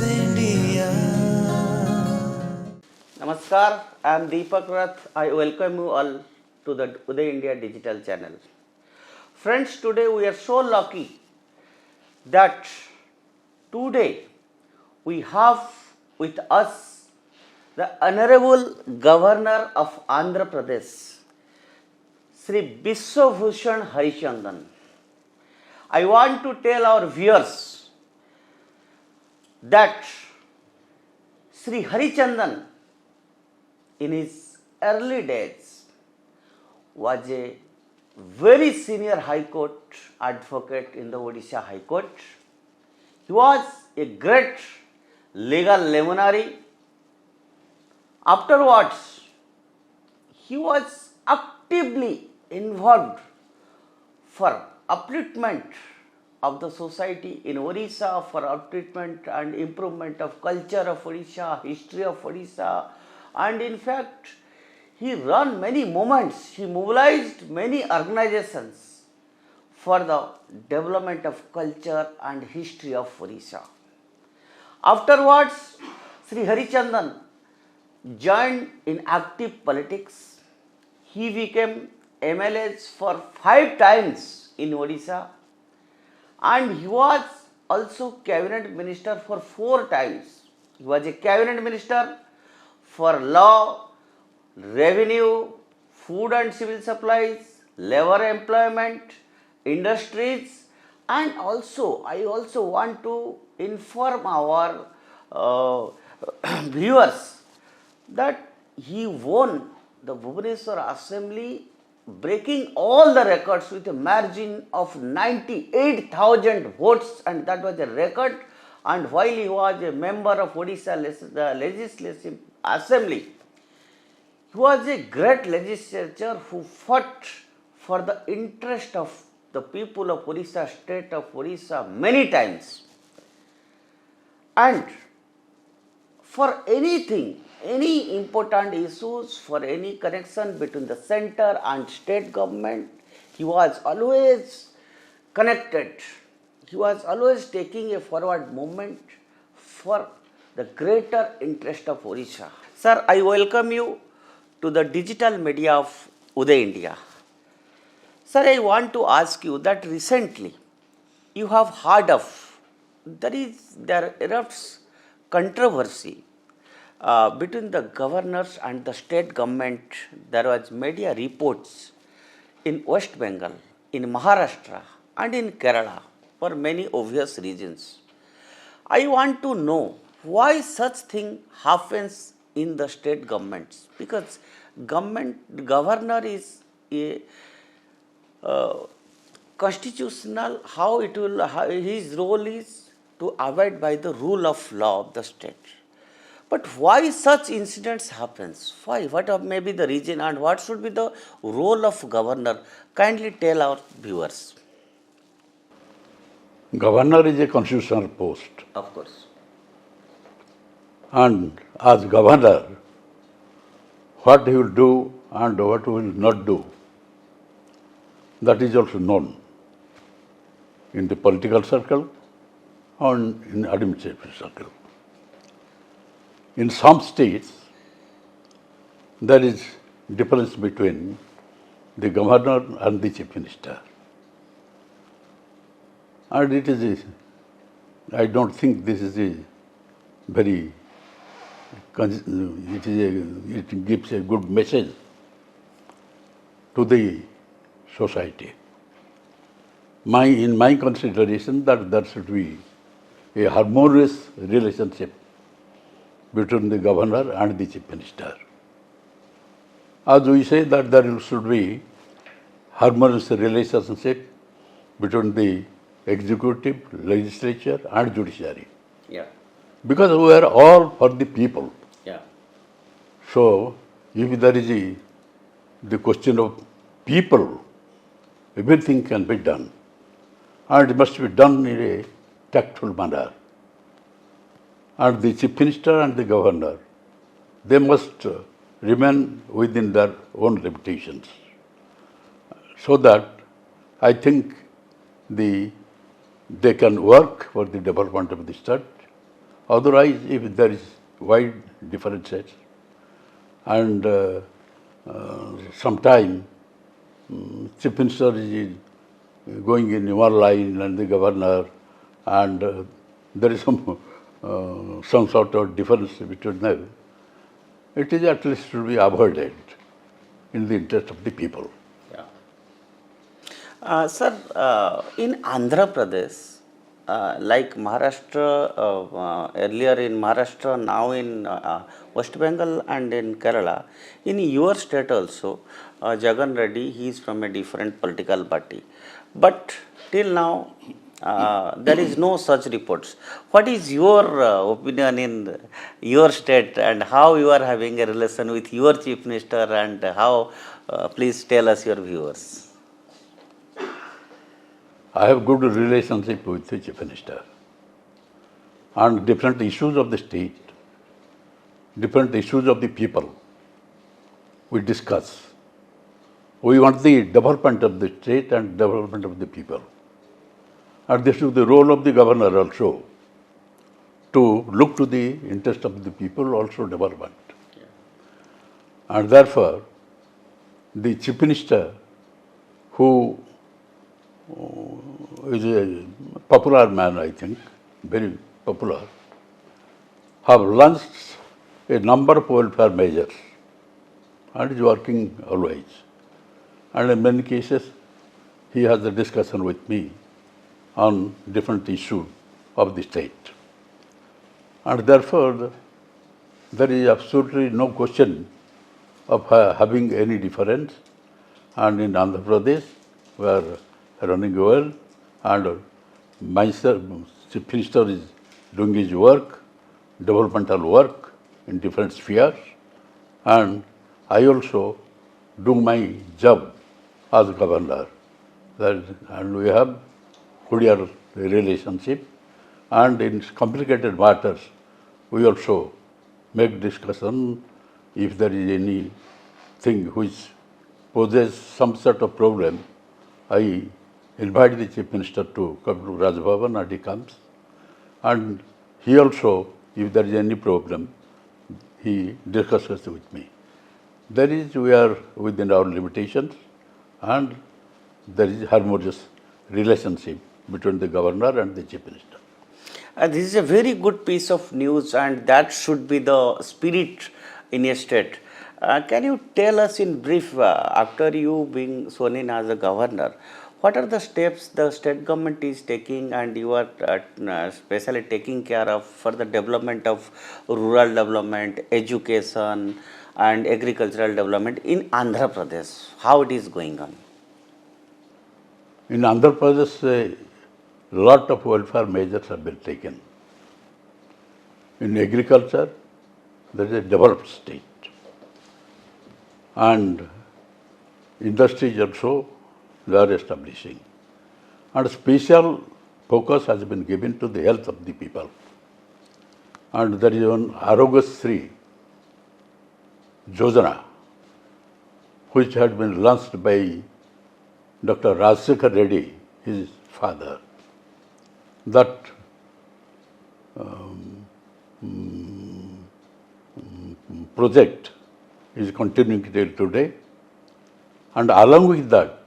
India. Namaskar, I am Deepak Rath. I welcome you all to the Uday India digital channel. Friends, today we are so lucky that today we have with us the Honorable Governor of Andhra Pradesh, Sri Biswabhusan Harichandan. I want to tell our viewers that Sri Harichandan in his early days was a very senior High Court advocate in the Odisha High Court. He was a great legal luminary. Afterwards, he was actively involved for upliftment of the society in Odisha, for upliftment and improvement of culture of Odisha, history of Odisha, and in fact, he ran many movements, he mobilized many organizations for the development of culture and history of Odisha. Afterwards, Sri Harichandan joined in active politics. He became MLAs for 5 times in Odisha, and he was also cabinet minister for 4 times. He was a cabinet minister for law, revenue, food and civil supplies, labor employment, industries, and also I also want to inform our viewers that he won the Bhubaneswar Assembly, breaking all the records with a margin of 98,000 votes, and that was a record. And while he was a member of Odisha Legislative Assembly, he was a great legislator who fought for the interest of the people of Odisha, state of Odisha many times. And for anything, any important issues, for any connection between the center and state government, he was always connected. He was always taking a forward movement for the greater interest of Odisha. Sir, I welcome you to the digital media of Uday India. Sir, I want to ask you that recently you have heard of there erupts controversy between the governors and the state government. There was media reports in West Bengal, in Maharashtra, and in Kerala for many obvious reasons. I want to know why such thing happens in the state governments, because governor is a constitutional, his role is to abide by the rule of law of the state. But why such incidents happens? Why? What may be the reason, and what should be the role of governor? Kindly tell our viewers. Governor is a constitutional post, Of course. and as governor, what he will do and what he will not do, that is also known in the political circle and in administrative circle. In some states, there is difference between the governor and the chief minister. And I don't think this is a very, it gives a good message to the society. In my consideration, that there should be a harmonious relationship between the governor and the chief minister. As we say that there should be harmonious relationship between the executive, legislature and judiciary. Yeah. Because we are all for the people. Yeah. So, if there is the question of people, everything can be done. And it must be done in a tactful manner. And the chief minister and the governor, they must remain within their own limitations. So that I think they can work for the development of the state Otherwise, if there is wide differences and sometime Chief Minister is going in one line and the governor, and there is some sort of difference between them, it is at least to be avoided in the interest of the people. Yeah. Sir, in Andhra Pradesh, like Maharashtra, earlier in Maharashtra, now in West Bengal and in Kerala, in your state also, Jagan Reddy, he is from a different political party. But till now, there is no such reports. What is your opinion in your state and how you are having a relation with your chief minister and how? Please tell us your viewers. I have good relationship with the Chief Minister. And different issues of the state, different issues of the people, we discuss. We want the development of the state and development of the people. And this is the role of the governor also, to look to the interest of the people, also development. And therefore, the Chief Minister, who is a popular man, I think, very popular, have launched a number of welfare measures and is working always. And in many cases, he has a discussion with me on different issues of the state. And therefore, there is absolutely no question of having any difference. And in Andhra Pradesh, we are running well, and myself, Chief Minister is doing his work, developmental work in different spheres, and I also do my job as governor. And we have cordial relationship, and in complicated matters, we also make discussion. If there is anything which poses some sort of problem, I invite the Chief Minister to come to Raj Bhavan, and he comes. And he also, if there is any problem, he discusses with me. We are within our limitations, and there is harmonious relationship between the governor and the Chief Minister. This is a very good piece of news, and that should be the spirit in a state. Can you tell us in brief, after you being sworn in as a governor, what are the steps the state government is taking and you are especially taking care of for the development of rural development, education and agricultural development in Andhra Pradesh? How it is going on? In Andhra Pradesh, a lot of welfare measures have been taken. In agriculture, there is a developed state. And industries also they are establishing. And special focus has been given to the health of the people. And there is one Arogya Yojana, which had been launched by Dr. Rajsekhar Reddy, his father. That project is continuing till today. And along with that,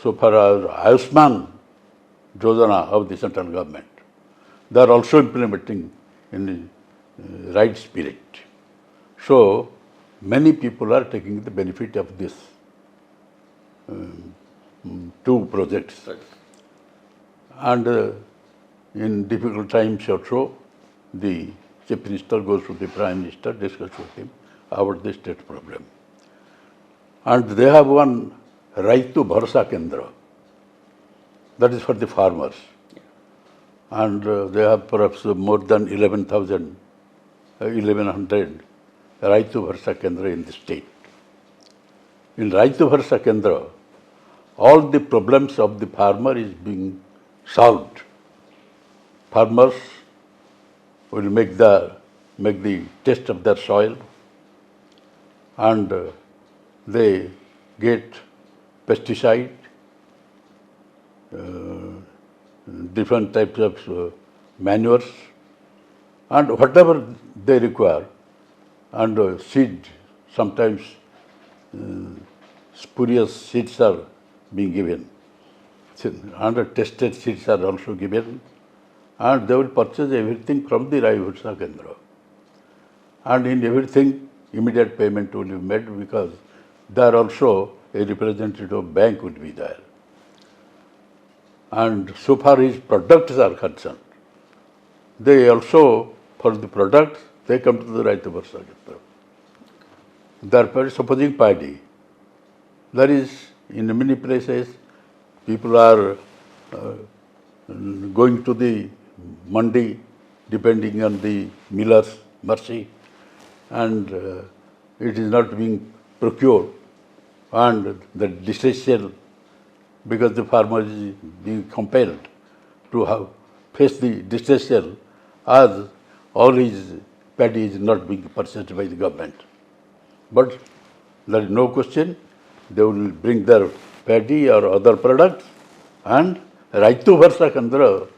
so far as Ayushman Yojana of the central government, they are also implementing in the right spirit. So many people are taking the benefit of this two projects. Right. And in difficult times also, the Chief Minister goes to the Prime Minister, discusses with him about the state problem. And they have one Raitu Bharsa Kendra, that is for the farmers. And they have perhaps more than 11,000, 1,100 Raitu Bharsa Kendra in the state. In Raitu Bharsa Kendra, all the problems of the farmer is being solved. Farmers will make the test of their soil, and they get pesticide, different types of manures, and whatever they require, and seed, sometimes spurious seeds are being given, and tested seeds are also given, and they will purchase everything from the Raivursa Kendra. And in everything, immediate payment will be made because there also a representative of bank would be there. And so far his products are concerned, they also, for the products, they come to the Raivursa Kendra. Therefore, supposing paddy, there is in many places people are going to the mandi depending on the miller's mercy, and it is not being procured, and the distress sale, because the farmer is being compelled to have face the distress sale as all his paddy is not being purchased by the government. But there is no question, they will bring their paddy or other products, and Raitu Varsa Kendra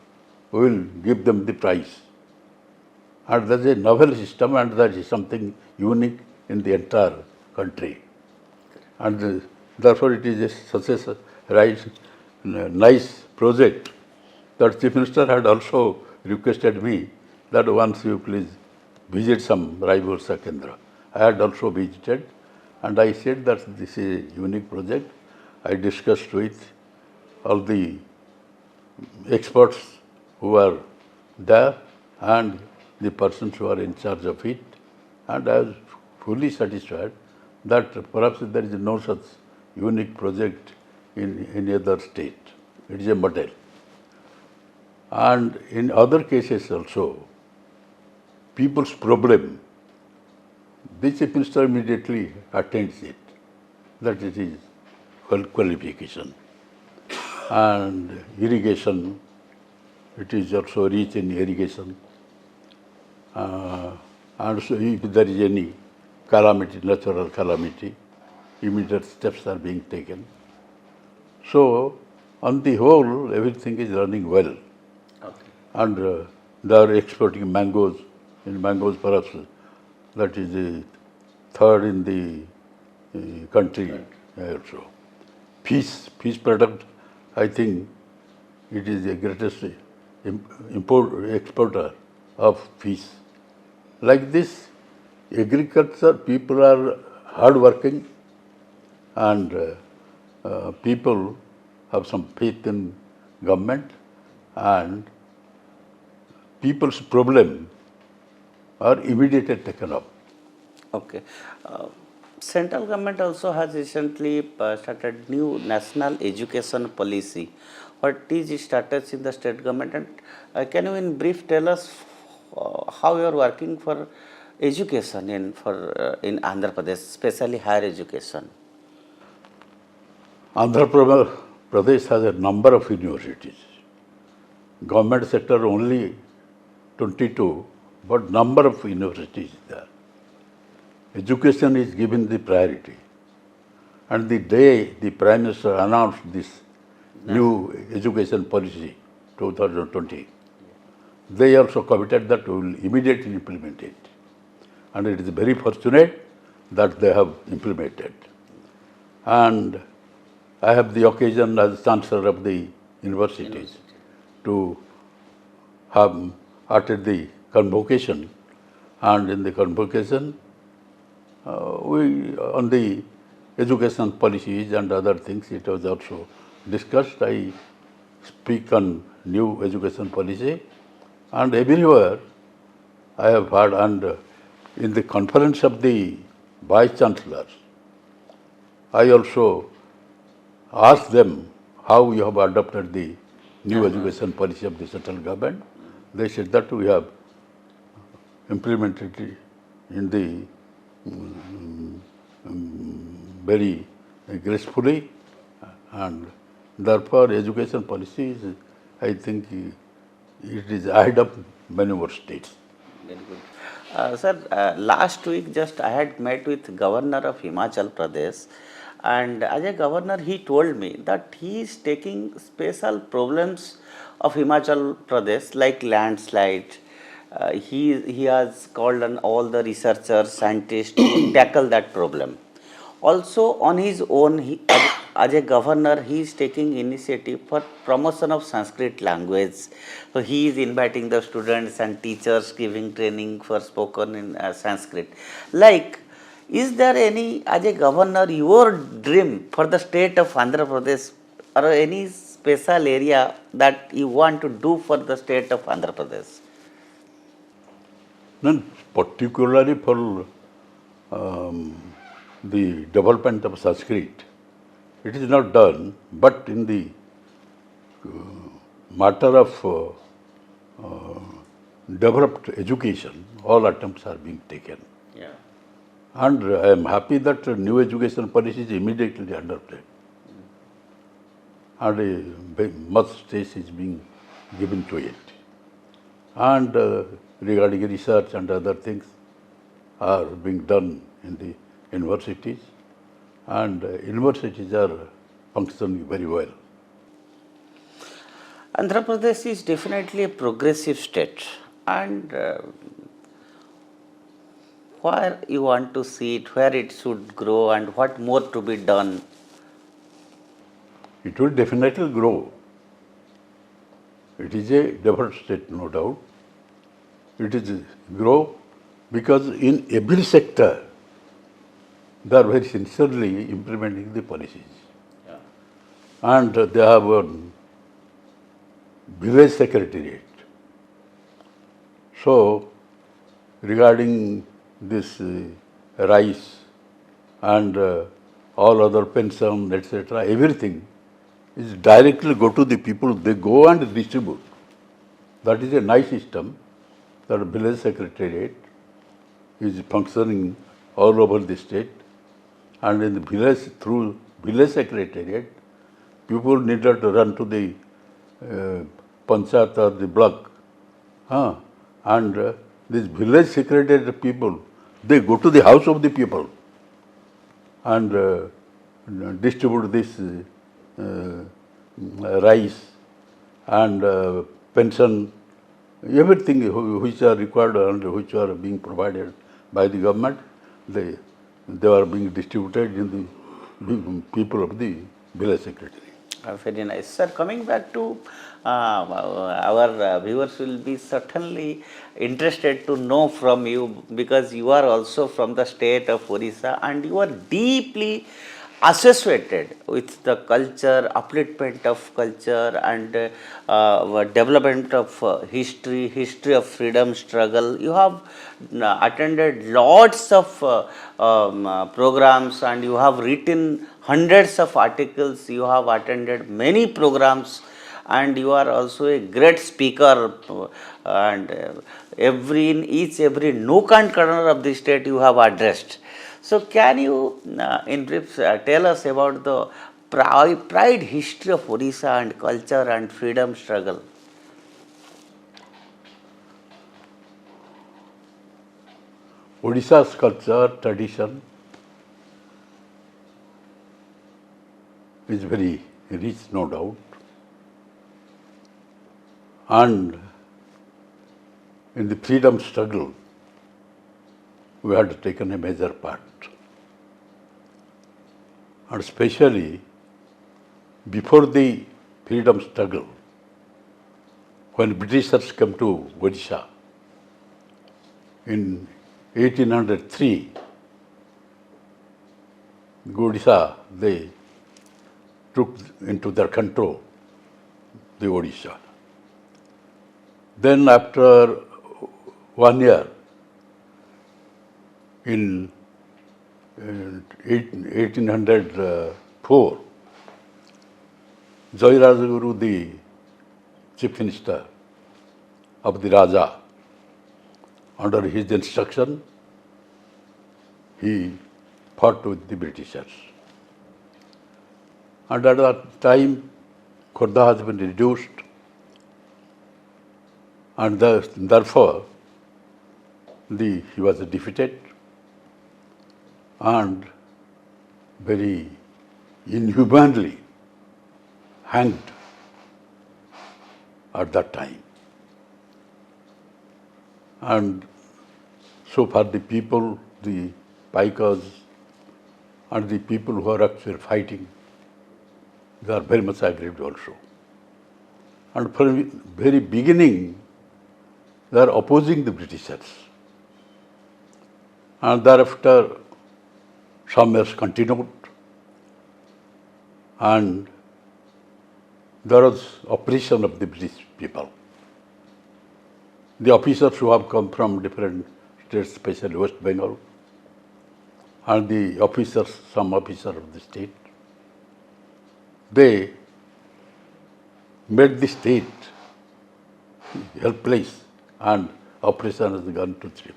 will give them the price. And that is a novel system, and that is something unique in the entire country. And therefore it is such a nice project that Chief Minister had also requested me that once you please visit some Raivursa Kendra. I had also visited, and I said that this is a unique project. I discussed with all the experts who are there and the persons who are in charge of it, and I was fully satisfied that perhaps there is no such unique project in any other state. It is a model. And in other cases also, people's problem, the Chief Minister immediately attends it, that it is qualification. And irrigation, it is also rich in irrigation. And so if there is any calamity, natural calamity, immediate steps are being taken. So, on the whole, everything is running well. Okay. And they are exporting mangoes. In mangoes, perhaps that is the third in the country also. Fish product, I think it is the greatest exporter of fish. Like this, agriculture people are hardworking, and people have some faith in government, and people's problem are immediately taken up. Okay. Central government also has recently started new national education policy. What is its status in the state government, and can you in brief tell us how you are working for education in Andhra Pradesh, especially higher education? Andhra Pradesh has a number of universities. Government sector only 22, but number of universities there. Education is given the priority. And the day the Prime Minister announced this new education policy, 2020, they also committed that we will immediately implement it. And it is very fortunate that they have implemented. And I have the occasion as Chancellor of the universities to have attended the convocation, and in the convocation, we on the education policies and other things, it was also discussed. I speak on new education policy, and everywhere I have heard, and in the conference of the Vice Chancellors, I also asked them how you have adopted the new education policy of the central government. They said that we have implemented it in the very gracefully, and therefore education policy is, I think, it is ahead of many more states. Very good. Sir, last week just I had met with Governor of Himachal Pradesh, and as a governor he told me that he is taking special problems of Himachal Pradesh like landslide he has called on all the researchers, scientists to tackle that problem. Also, on his own, as a governor, he is taking initiative for promotion of Sanskrit language. So he is inviting the students and teachers, giving training for spoken in Sanskrit. Like, is there any, as a governor, your dream for the state of Andhra Pradesh, or any special area that you want to do for the state of Andhra Pradesh? Not particularly for the development of Sanskrit. It is not done, but in the matter of developed education, all attempts are being taken. Yeah. And I am happy that new education policy is immediately adopted. And much stress is being given to it. And regarding research and other things are being done in the universities, and universities are functioning very well. Andhra Pradesh is definitely a progressive state, and where you want to see it, where it should grow, and what more to be done. It will definitely grow. It is a developed state, no doubt. It is grow because in every sector they are very sincerely implementing the policies. Yeah. And they have a village secretariat. So, regarding this rice and all other pension, etc., everything is directly go to the people. They go and distribute. That is a nice system. That village secretariat is functioning all over the state, and in the village, through village secretariat, people needed to run to the panchayat or the block, and this village secretariat people, they go to the house of the people and distribute this rice and pension, everything which are required and which are being provided by the government, they are being distributed in the people of the village secretary. Very nice. Sir, coming back to our viewers will be certainly interested to know from you, because you are also from the state of Orissa and you are deeply associated with the culture, upliftment of culture, and development of history of freedom struggle. You have attended lots of programs, and you have written hundreds of articles. You have attended many programs, and you are also a great speaker, and every nook and corner of the state you have addressed. So, can you, in brief, tell us about the pride history of Orissa and culture and freedom struggle? Odisha's culture, tradition is very rich, no doubt. And in the freedom struggle, we had taken a major part. And especially before the freedom struggle, when Britishers came to Odisha in 1803, Odisha, they took into their control the Odisha. Then after 1 year, in 1804, Joy Rajaguru, the chief minister of the Raja, under his instruction, he fought with the Britishers. And at that time, Khurda has been reduced, and therefore he was defeated and very inhumanly hanged at that time. And so far the people, the Paikas and the people who are actually fighting, they are very much aggrieved also. And from the very beginning, they are opposing the Britishers. And thereafter, some years continued, and there was oppression of the British people. The officers who have come from different states, especially West Bengal, and the officers, some officers of the state, they made the state helpless and oppression has gone to thrive.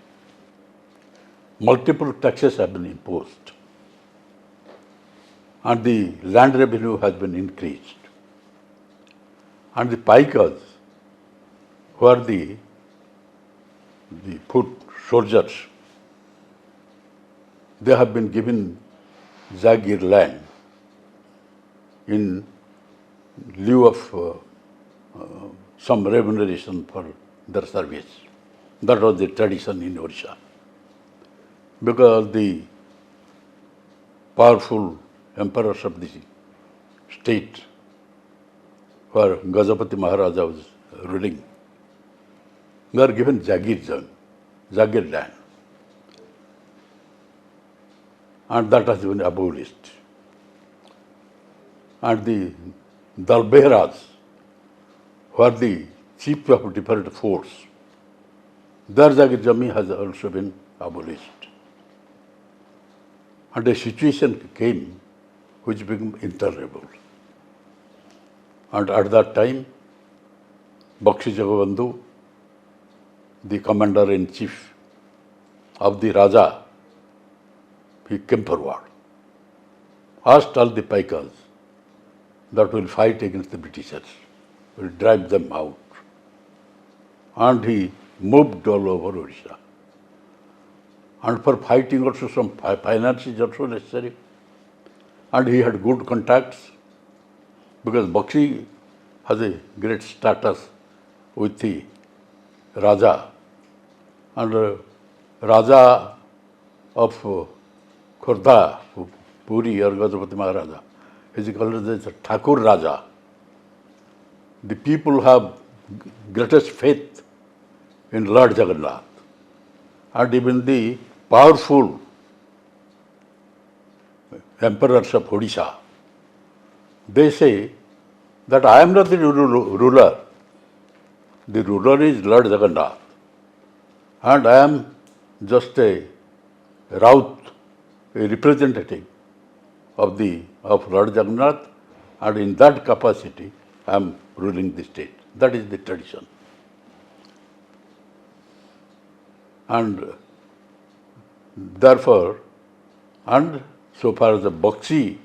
Multiple taxes have been imposed and the land revenue has been increased. And the Paikas, who are the foot soldiers, they have been given Jagir land in lieu of some remuneration for their service. That was the tradition in Orissa. Because the powerful emperors of the state, where Gajapati Maharaja was ruling, they are given Jagir land. And that has been abolished. And the Dalbeharas, who are the chief of different forts, their Jagir Jami has also been abolished. And a situation came which became intolerable. And at that time, Bakshi Jagabandhu, the commander-in-chief of the Raja, he came forward, asked all the Paikas that will fight against the Britishers, will drive them out. And he moved all over Orissa. And for fighting also some finance is also necessary. And he had good contacts because Bakshi has a great status with the Raja. And Raja of Khordha, Puri or Gajapati Maharaja, is called as Thakur Raja. The people have greatest faith in Lord Jagannath. And even the powerful emperors of Odisha, they say that I am not the ruler. The ruler is Lord Jagannath. And I am just a Raut, a representative of Lord Jagannath, and in that capacity I am ruling the state. That is the tradition. And therefore, and so far as the Bakshi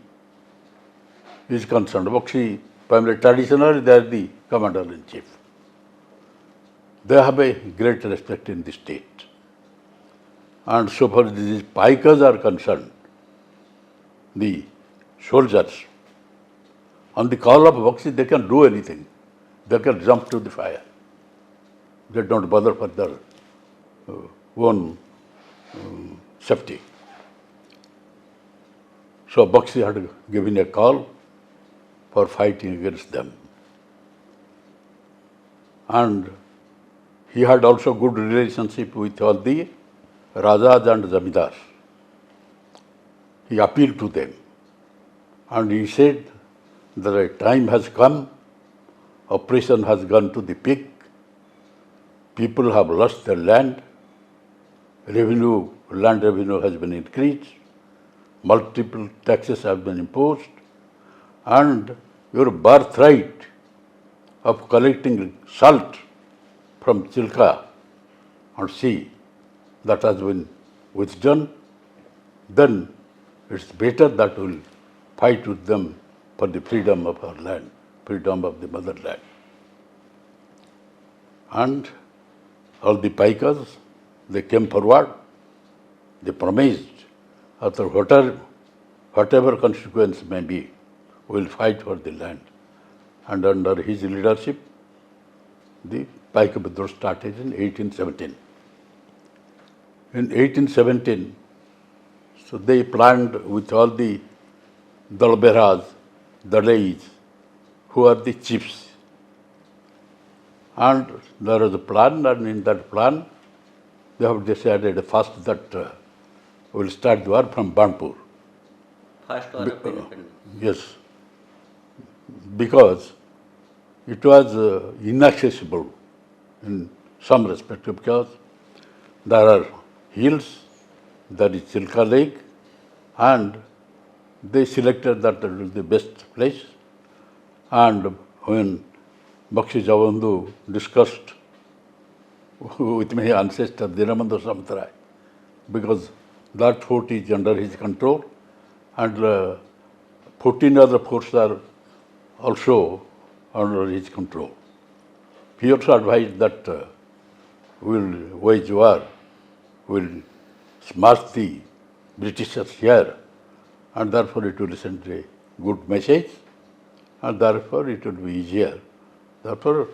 is concerned, Bakshi family traditionally they are the commander-in-chief. They have a great respect in the state. And so far as these Paikas are concerned, the soldiers, on the call of Bakshi, they can do anything. They can jump to the fire. They don't bother for their own safety. So Bakshi had given a call for fighting against them. And he had also good relationship with all the Rajas and Zamindars. He appealed to them. And he said that a time has come, oppression has gone to the peak, people have lost their land, land revenue has been increased, multiple taxes have been imposed, and your birthright of collecting salt from Chilka and sea, that has been withdrawn, then it's better that we'll fight with them for the freedom of our land, freedom of the motherland. And all the Paikas, they came forward, they promised, after whatever consequence may be, we will fight for the land. And under his leadership, the Paika Bidroh started in 1817. in 1817, so they planned with all the Dalberas, Dalais, who are the chiefs. And there is a plan, and in that plan, they have decided first that we will start the war from Banpur. First war of independence. Yes, because it was inaccessible in some respect, because there are hills, there is Chilka Lake, and they selected that it was the best place. And when Bakshi Javandu discussed with my ancestor Dinabandhu Samtarai, because that fort is under his control, and 14 other forts are also under his control. He also advised that we will wage war, we will smash the Britishers here, and therefore it will send a good message, and therefore it will be easier. Therefore,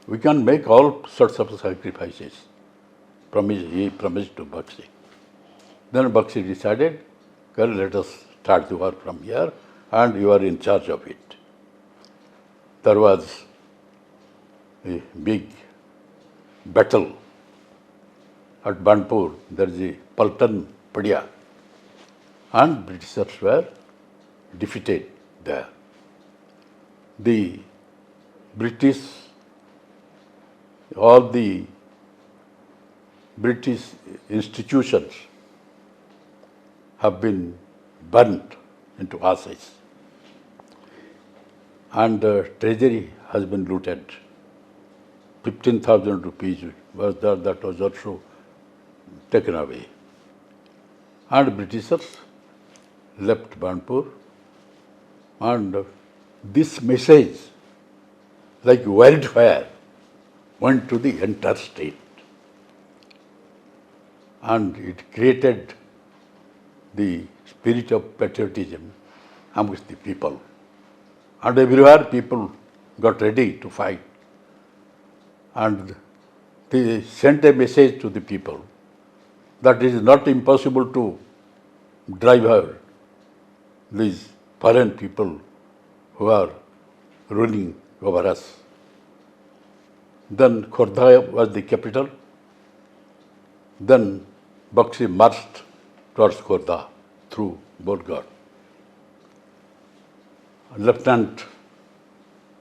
we can make all sorts of sacrifices. He promised to Bakshi. Then Bakshi decided, well, let us start the war from here, and you are in charge of it. There was a big battle at Banpur. There is a Paltan Padya, and Britishers were defeated there. The British, all the British institutions have been burnt into ashes, and treasury has been looted. 15,000 rupees was there, that was also taken away. And Britishers left Banpur, and this message, like wildfire, went to the entire state. And it created the spirit of patriotism amongst the people. And everywhere people got ready to fight. And they sent a message to the people that it is not impossible to drive out these foreign people who are ruling over us. Then Khordha was the capital. Then Bakshi marched towards Khordha through Borgad. Lieutenant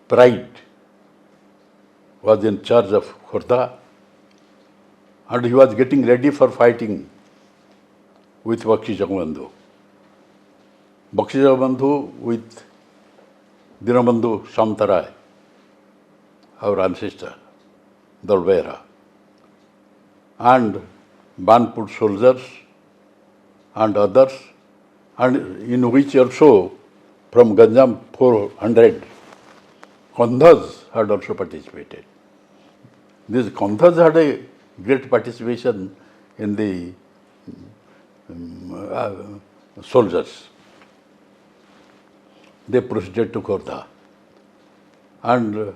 Pride was in charge of Khordha, and he was getting ready for fighting with Bakshi Jagabandhu. Bakshi Jagabandhu with Dinabandhu Samtarai, our ancestor, Dalbera, and Banpur soldiers and others, and in which also from Ganjam 400 Kandhas had also participated. These Kandhas had a great participation in the soldiers. They proceeded to Khordha, and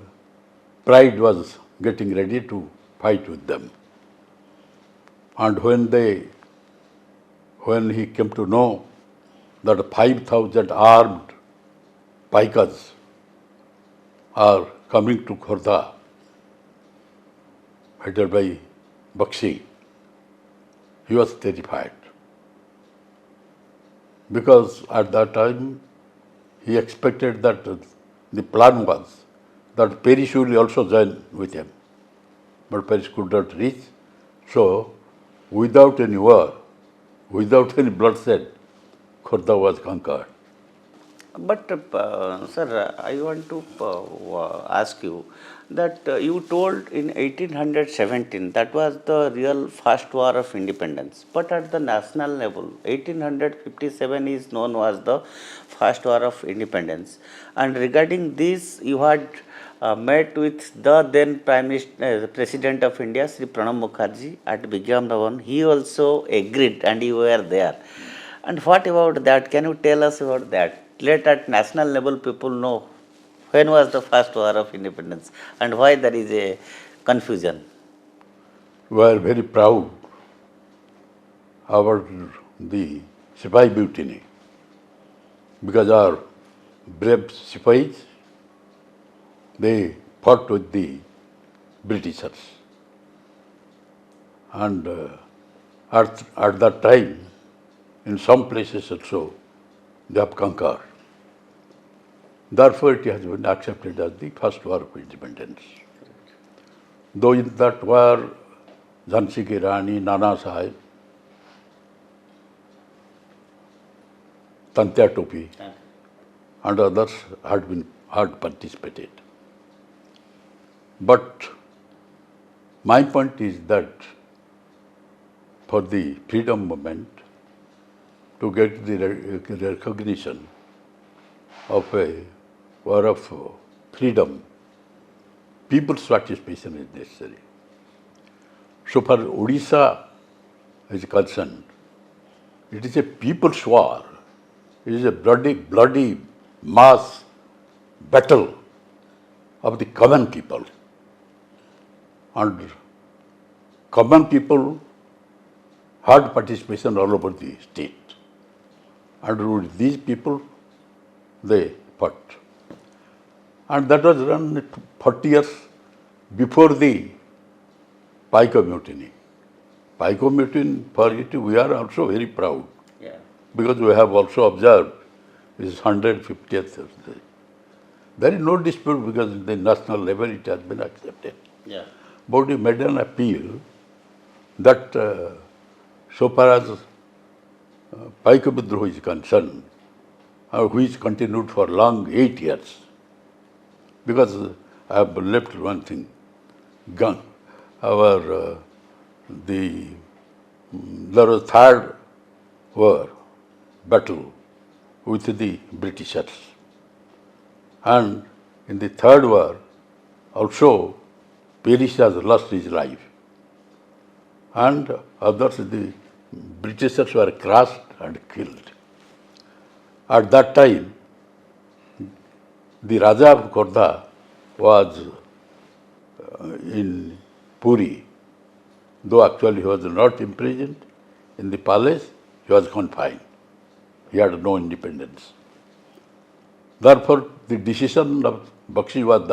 Pride was getting ready to fight with them. And when he came to know that 5,000 armed pikas are coming to Khordha, headed by Bakshi, he was terrified. Because at that time, he expected that the plan was that Paris will also join with him. But Paris could not reach. So, without any war, without any bloodshed, Khordha was conquered. But, sir, I want to ask you that you told in 1817 that was the real first war of independence. But at the national level, 1857 is known as the first war of independence. And regarding this, you had met with the then President of India, Sri Pranab Mukherjee, at Vigyan Bhavan. He also agreed, and you were there. And what about that? Can you tell us about that? Let at national level people know when was the first war of independence and why there is a confusion. We are very proud about the Sipai mutiny, because our brave Sipais, they fought with the Britishers. And at that time, in some places also, they have conquered. Therefore, it has been accepted as the first war of independence. Though in that war, Jhansi ki Rani, Nana Sahib, Tantia Topi, and others had participated. But my point is that for the freedom movement to get the recognition of a war of freedom, people's participation is necessary. So far Odisha is concerned, it is a people's war. It is a bloody mass battle of the common people. And common people had participation all over the state. And with these people, they fought. And that was run 40 years before the Paiko mutiny. Paiko mutiny, for it we are also very proud. Yeah. Because we have also observed this 150th. There is no dispute because at the national level it has been accepted. Yeah. But we made an appeal that so far as Paiko Vidroh is concerned, which continued for long 8 years, because I have left one thing, there was third war, battle with the Britishers. And in the third war, also, Paris has lost his life. And others, the Britishers were crushed and killed. At that time, the Raja of Khordha was in Puri, though actually he was not imprisoned in the palace, he was confined. He had no independence. Therefore, the decision of Bakshi was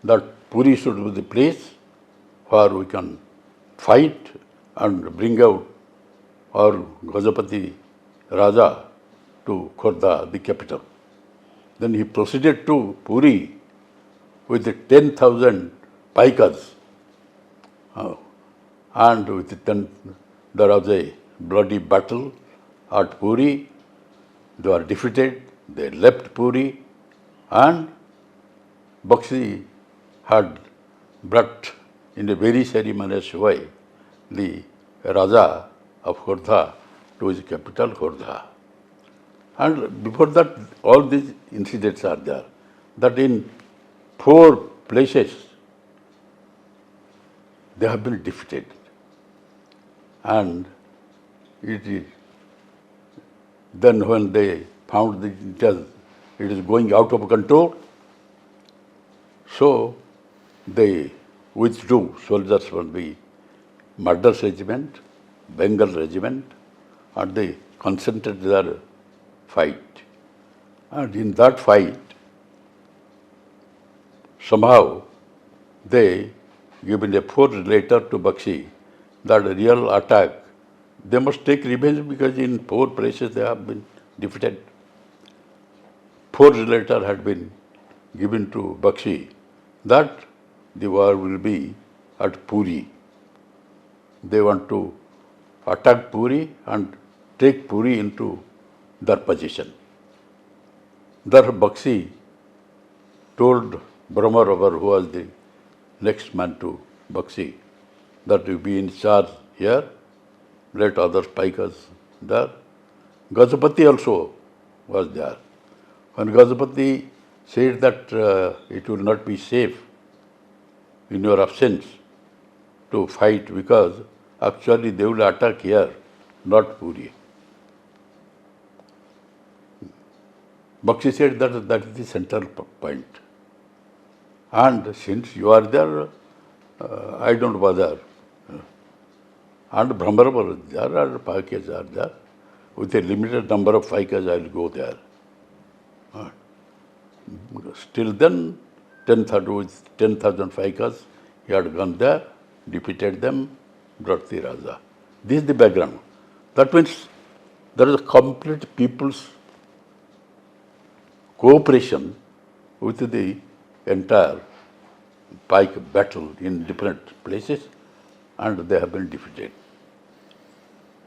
that Puri should be the place where we can fight and bring out our Gajapati Raja to Khordha, the capital. Then he proceeded to Puri with the 10,000 paikas. And with there was a bloody battle at Puri. They were defeated. They left Puri, and Bakshi had brought in a very ceremonious way the Raja of Khordha to his capital, Khordha. And before that, all these incidents are there. That in 4 places, they have been defeated. And then when they found that it is going out of control, so they withdrew soldiers from the Madras regiment, Bengal regiment, and they concentrated their fight. And in that fight, somehow they given a forged letter to Bakshi that a real attack, they must take revenge because in 4 places they have been defeated. Forged letter had been given to Bakshi that the war will be at Puri. They want to attack Puri and take Puri into their possession. Therefore, Bakshi told Brahma, who was the next man to Bakshi, that you be in charge here, let other paikas there. Gajapati also was there. When Gajapati said that it will not be safe in your absence to fight because actually they will attack here, not Puri. Bakshi said that is the central point. And since you are there, I don't bother. And Brahmara is there, and packages are there. With a limited number of packages, I will go there. Still then, 10,000 with 10,000 packages, he had gone there, defeated them, brought the Raja. This is the background. That means there is a complete people's cooperation with the entire pike battle in different places, and they have been defeated.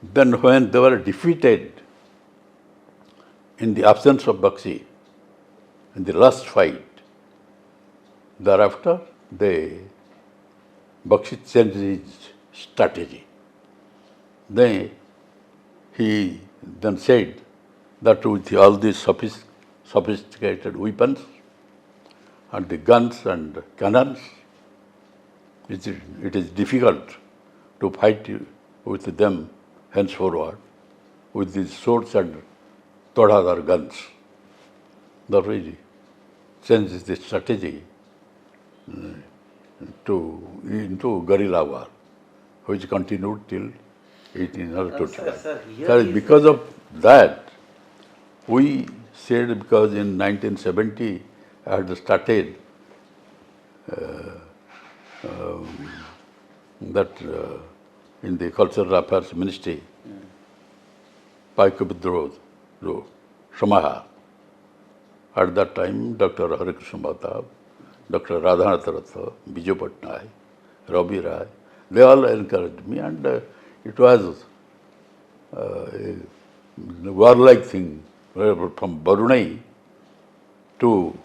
Then when they were defeated in the absence of Bakshi, in the last fight, thereafter Bakshi changed his strategy. Then he then said that with all these sophisticated weapons and the guns and cannons, it is difficult to fight with them henceforward with these swords and todhadar guns. Therefore, he changes the strategy into guerrilla war, which continued till 1821. Sir, Because of that, we said, because in 1970 I had started in the Cultural Affairs Ministry, Paika Vidroj, Samaha. At that time, Dr. Harichandan Bhatta, Dr. Radhanath Ratha, Biju Patnaik, Ravi Rai, they all encouraged me, and it was a warlike thing from Barunai to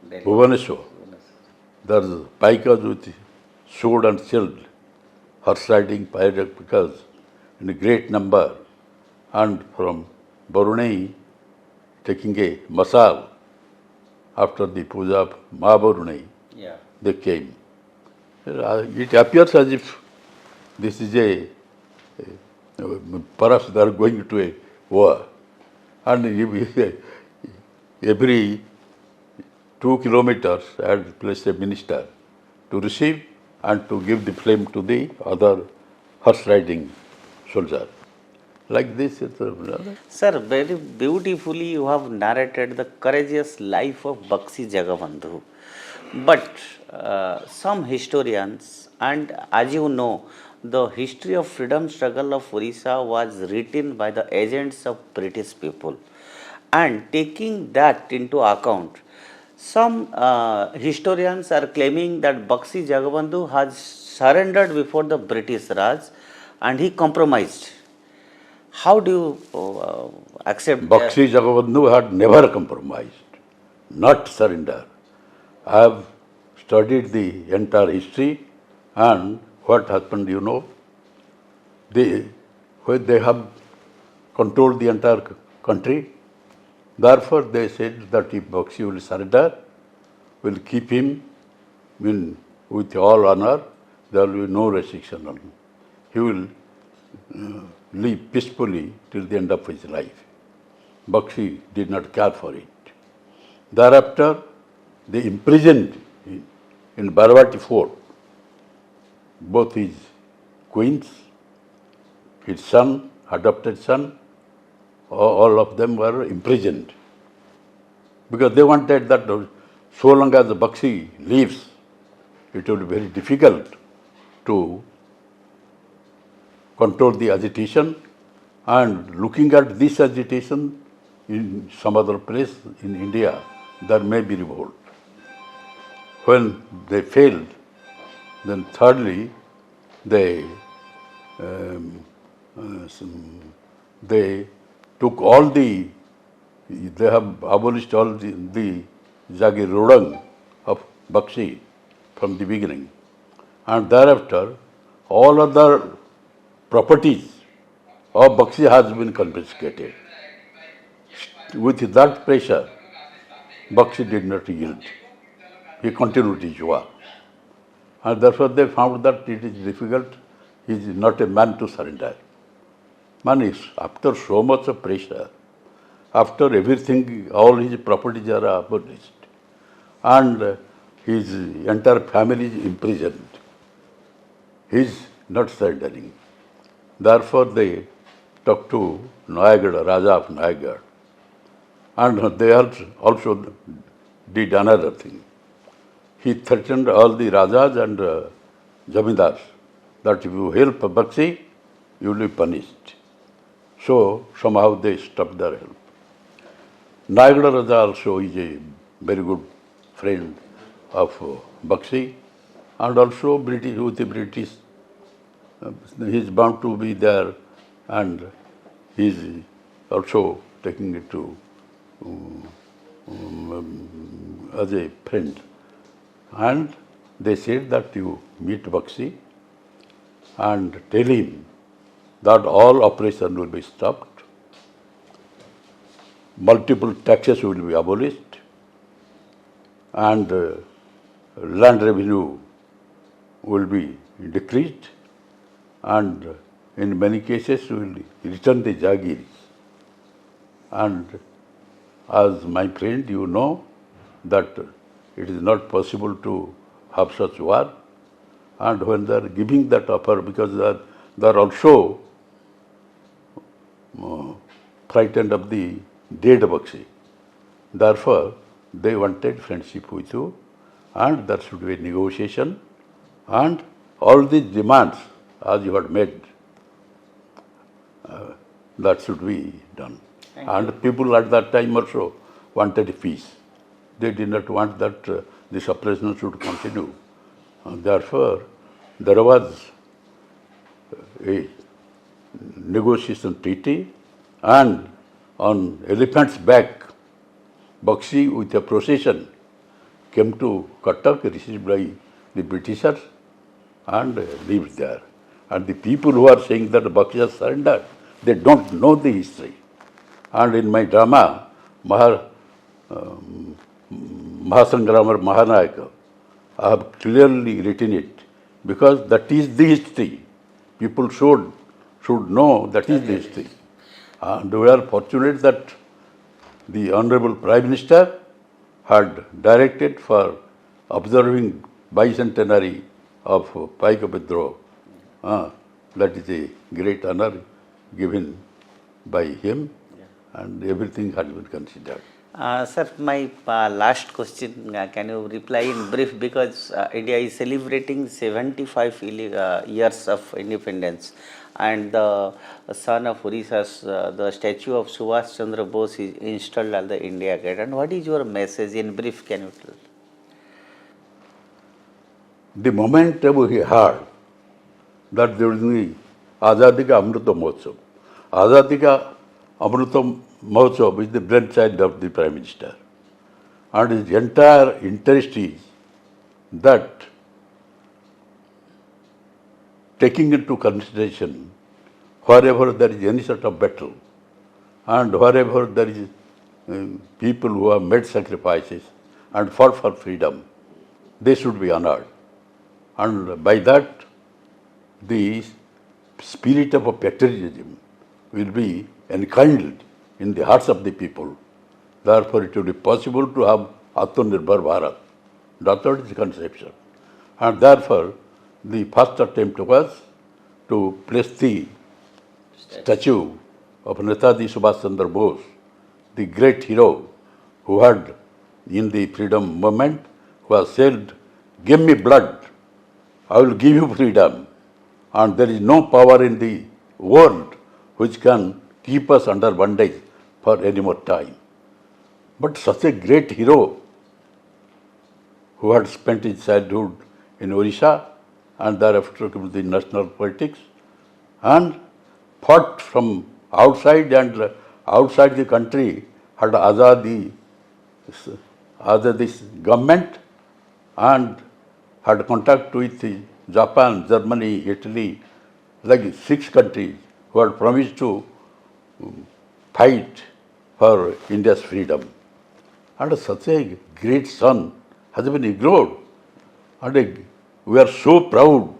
Bhubaneswar. There is paikas with sword and shield, horse riding pirate because in a great number, and from Barunai taking a masal after the puja of Ma Barunai, yeah. they came. It appears as if this is perhaps they are going to a war. And every 2 kilometers I had placed a minister to receive and to give the flame to the other horse riding soldier. Like this, Sir, very beautifully you have narrated the courageous life of Bakshi Jagabandhu. But some historians, and as you know, the history of freedom struggle of Orissa was written by the agents of British people. And taking that into account, some historians are claiming that Bakshi Jagabandhu has surrendered before the British Raj and he compromised. How do you accept Bakshi Jagabandhu had never compromised, not surrender. I have studied the entire history, and what happened, when they have controlled the entire country, therefore they said that if Bakshi will surrender, we'll keep him with all honor, there will be no restriction on him. He will live peacefully till the end of his life. Bakshi did not care for it. Thereafter, they imprisoned in Baravati fort both his queens, his son, adopted son, all of them were imprisoned. Because they wanted that so long as the Bakshi lives, it will be very difficult to control the agitation, and looking at this agitation in some other place in India, there may be revolt. When they failed, then thirdly, they took all they have abolished all the Jagirodang of Bakshi from the beginning. And thereafter, all other properties of Bakshi has been confiscated. With that pressure, Bakshi did not yield. He continued his war. And therefore they found that it is difficult, he is not a man to surrender. Man is, after so much of pressure, after everything, all his properties are abolished, and his entire family is imprisoned, he is not surrendering. Therefore, they talked to Nayagad, Raja of Nayagad. And they also did another thing. He threatened all the Rajas and Jamindars that if you help Bakshi, you will be punished. So somehow they stopped their help. Nayagada Raja also is a very good friend of Bakshi, and also British, with the British, he is bound to be there, and he is also taking it to as a friend. And they said that you meet Bakshi and tell him that all operation will be stopped, multiple taxes will be abolished, and land revenue will be decreased, and in many cases we will return the jagirs. And as my friend, you know that it is not possible to have such war. And when they are giving that offer, because they are also frightened of the dead Bakshi. Therefore, they wanted friendship with you, and there should be a negotiation, and all these demands, as you had made, that should be done. And people at that time also wanted peace. They did not want that this operation should continue. Therefore, there was a negotiation treaty, and on elephant's back, Bakshi with a procession came to Cuttack, received by the Britishers, and lived there. And the people who are saying that Bakshi has surrendered, they don't know the history. And in my drama, Mahasangramar Mahanayaka, I have clearly written it, because that is the history. People should know that is the history. And we are fortunate that the Honorable Prime Minister had directed for observing bicentenary of Paika Vidroh. That is a great honor given by him, and everything had been considered. Sir, my last question, can you reply in brief, because India is celebrating 75 years of independence, and the son of Odisha's, the statue of Subhash Chandra Bose is installed at the India Gate. And what is your message in brief, can you tell? The moment we heard that there is the Azadi Ka Amrita Mahotsav. Azadi Ka Amrita Mahotsav is the brainchild of the Prime Minister. And his entire interest is that, taking into consideration wherever there is any sort of battle, and wherever there is people who have made sacrifices and fought for freedom, they should be honored. And by that, the spirit of patriotism will be enkindled in the hearts of the people. Therefore, it will be possible to have Atmanirbhar Bharat. That is the conception. And therefore, the first attempt was to place the statue of Netaji Subhash Chandra Bose, the great hero who had, in the freedom movement, who has said, "Give me blood, I will give you freedom." And there is no power in the world which can keep us under bondage for any more time. But such a great hero, who had spent his childhood in Odisha and thereafter came to the national politics, and fought from outside and outside the country, had Azadi's government, and had contact with Japan, Germany, Italy, like 6 countries who had promised to fight for India's freedom. And such a great son has been ignored. And we are so proud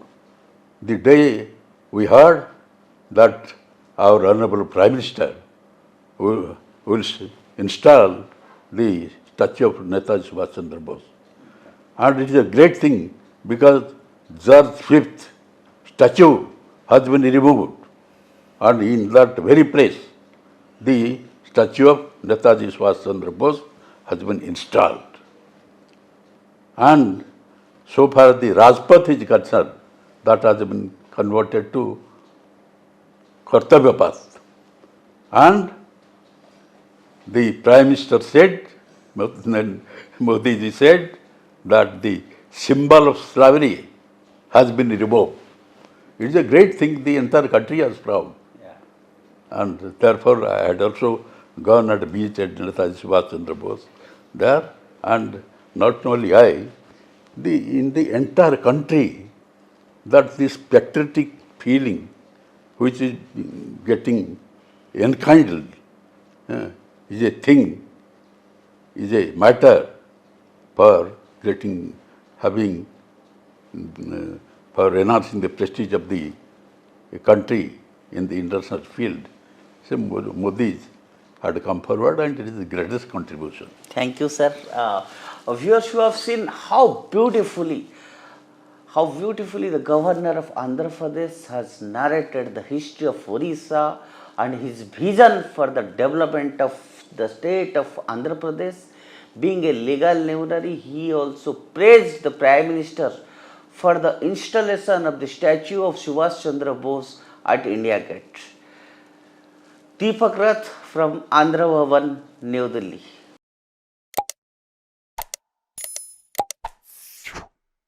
the day we heard that our Honorable Prime Minister will install the statue of Netaji Subhash Chandra Bose. And it is a great thing, because George V statue has been removed and in that very place, the statue of Netaji Subhash Chandra Bose has been installed. And so far the Rajpath is concerned, that has been converted to Kartavya Path. And the Prime Minister said, Modi ji said, that the symbol of slavery has been removed. It is a great thing, the entire country is proud. Yeah. And therefore I had also gone at the beach at Netaji Subhash Chandra Bose there, and not only I, in the entire country, that this patriotic feeling which is getting enkindled is a thing, is a matter for having, for enhancing the prestige of the country in the international field. So Modi had come forward, and it is the greatest contribution. Thank you, sir. Viewers, you have seen how beautifully the governor of Andhra Pradesh has narrated the history of Orissa and his vision for the development of the state of Andhra Pradesh. Being a legal luminary, he also praised the Prime Minister for the installation of the statue of Subhash Chandra Bose at India Gate. Deepak Rath from Andhra Bhavan, New Delhi.